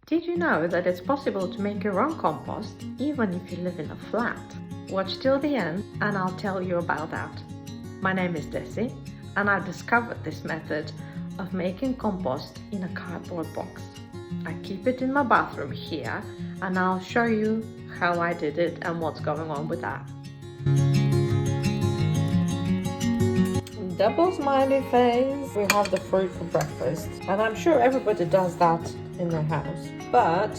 Did you know that it's possible to make your own compost even if you live in a flat? Watch till the end and I'll tell you about that. My name is Desi and I discovered this method of making compost in a cardboard box. I keep it in my bathroom here and I'll show you how I did it and what's going on with that. Double smiley face. We have the fruit for breakfast and I'm sure everybody does that in their house. But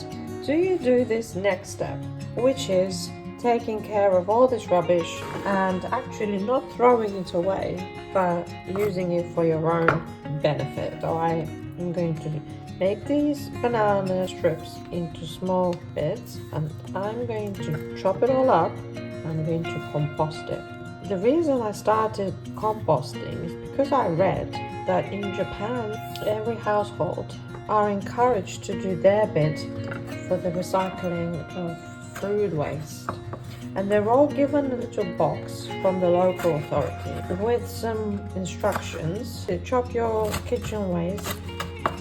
do you do this next step, which is taking care of all this rubbish and actually not throwing it away but using it for your own benefit? So I am going to make these banana strips into small bits and I'm going to chop it all up. I'm going to compost it. The reason I started composting is because I read that in Japan, every household are encouraged to do their bit for the recycling of food waste. And they're all given a little box from the local authority with some instructions to chop your kitchen waste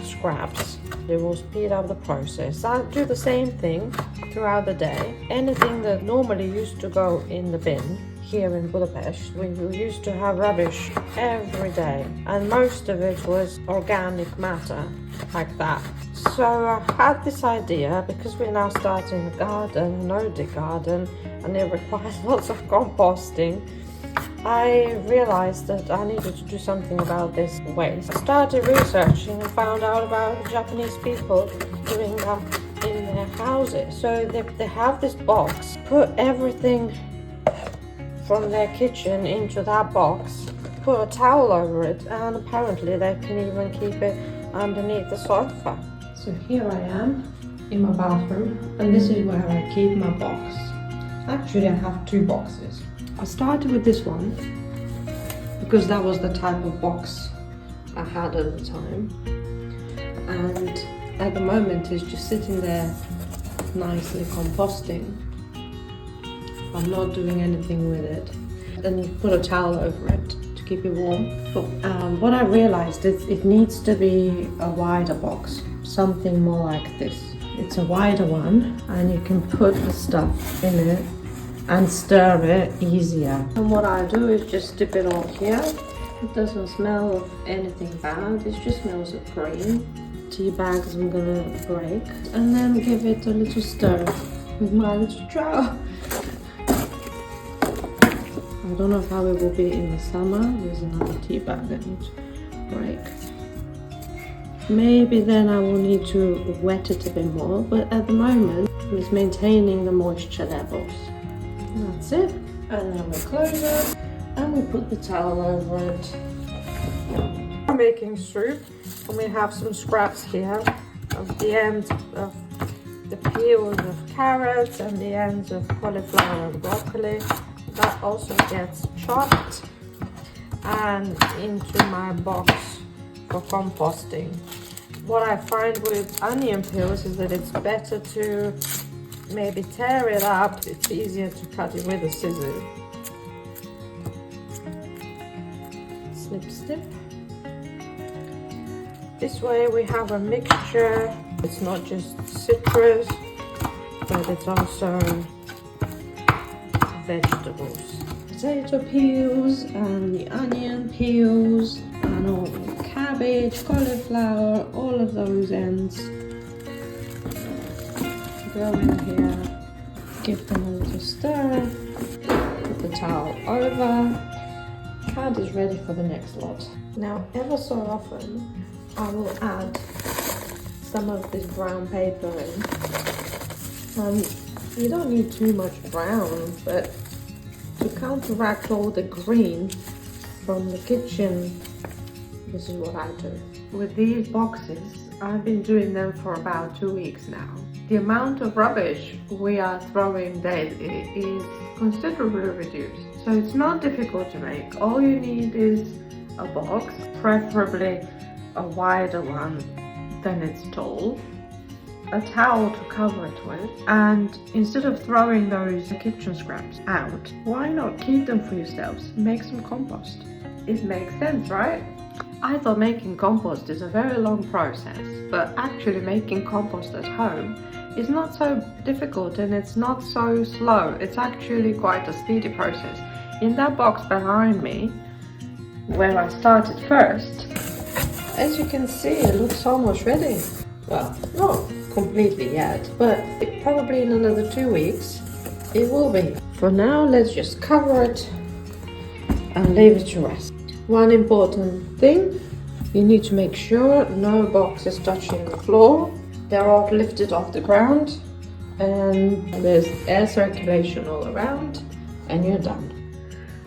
scraps. They will speed up the process. I do the same thing throughout the day. Anything that normally used to go in the bin here in Budapest, we used to have rubbish every day and most of it was organic matter like that. So I had this idea, because we're now starting a garden, an Nordic garden, and it requires lots of composting. I realized that I needed to do something about this waste. I started researching and found out about Japanese people doing that in their houses. So they have this box, put everything from their kitchen into that box, put a towel over it, and apparently they can even keep it underneath the sofa. So here I am in my bathroom and this is where I keep my box. Actually I have two boxes. I started with this one because that was the type of box I had at the time, and at the moment it's just sitting there nicely composting. I'm not doing anything with it. Then you put a towel over it to keep it warm. But what I realized is it needs to be a wider box, something more like this. It's a wider one and you can put the stuff in it and stir it easier. And what I do is just dip it all here. It doesn't smell of anything bad, it just smells of green. Tea bags I'm gonna break and then give it a little stir with my little trowel. I don't know how it will be in the summer. There's another tea bag I need to break. Maybe then I will need to wet it a bit more, but at the moment it's maintaining the moisture levels. That's it. And then we close it and we put the towel over it. I'm making soup and we have some scraps here of the ends of the peels of carrots and the ends of cauliflower and broccoli. That also gets chopped and into my box for composting. What I find with onion peels is that it's better to maybe tear it up. It's easier to cut it with a scissors. Snip, snip. This way we have a mixture. It's not just citrus, but it's also vegetables. Potato peels and the onion peels and all the cabbage, cauliflower, all of those ends. Go in here, give them a little stir, put the towel over. Card is ready for the next lot. Now ever so often I will add some of this brown paper in. You don't need too much brown, but to counteract all the green from the kitchen, this is what I do. With these boxes, I've been doing them for about 2 weeks now. The amount of rubbish we are throwing daily is considerably reduced. So it's not difficult to make. All you need is a box, preferably a wider one than it's tall, a towel to cover it with, and instead of throwing those kitchen scraps out, why not keep them for yourselves? Make some compost. It makes sense, right? I thought making compost is a very long process, but actually making compost at home is not so difficult and it's not so slow. It's actually quite a speedy process. In that box behind me, where I started first, as you can see, it looks almost ready. Well, not completely yet, but probably in another 2 weeks it will be. For now, let's just cover it and leave it to rest. One important thing, you need to make sure no box is touching the floor. They're all lifted off the ground and there's air circulation all around, and you're done.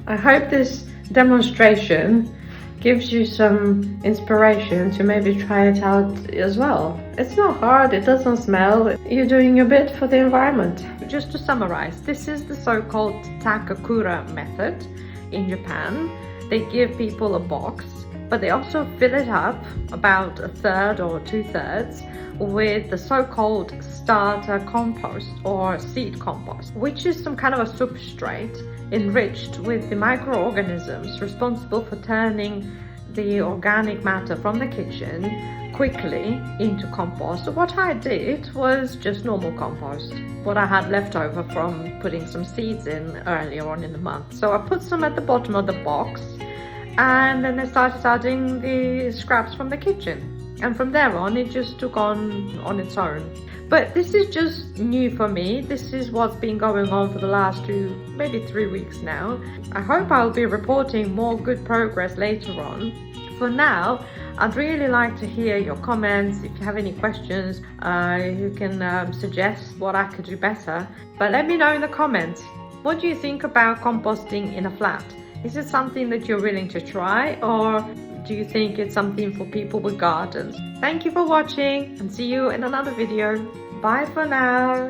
I hope this demonstration gives you some inspiration to maybe try it out as well. It's not hard, it doesn't smell, you're doing a bit for the environment. Just to summarize, this is the so-called Takakura method in Japan. They give people a box, but they also fill it up about a third or 2/3 with the so-called starter compost or seed compost, which is some kind of a substrate enriched with the microorganisms responsible for turning the organic matter from the kitchen quickly into compost. So what I did was just normal compost, what I had left over from putting some seeds in earlier on in the month. So I put some at the bottom of the box, and then I started adding the scraps from the kitchen, and from there on it just took on its own. But this is just new for me. This is what's been going on for the last 2, maybe 3 weeks now. I hope I'll be reporting more good progress later on. For now, I'd really like to hear your comments. If you have any questions, you can suggest what I could do better. But let me know in the comments, what do you think about composting in a flat? Is it something that you're willing to try, or do you think it's something for people with gardens? Thank you for watching and see you in another video. Bye for now.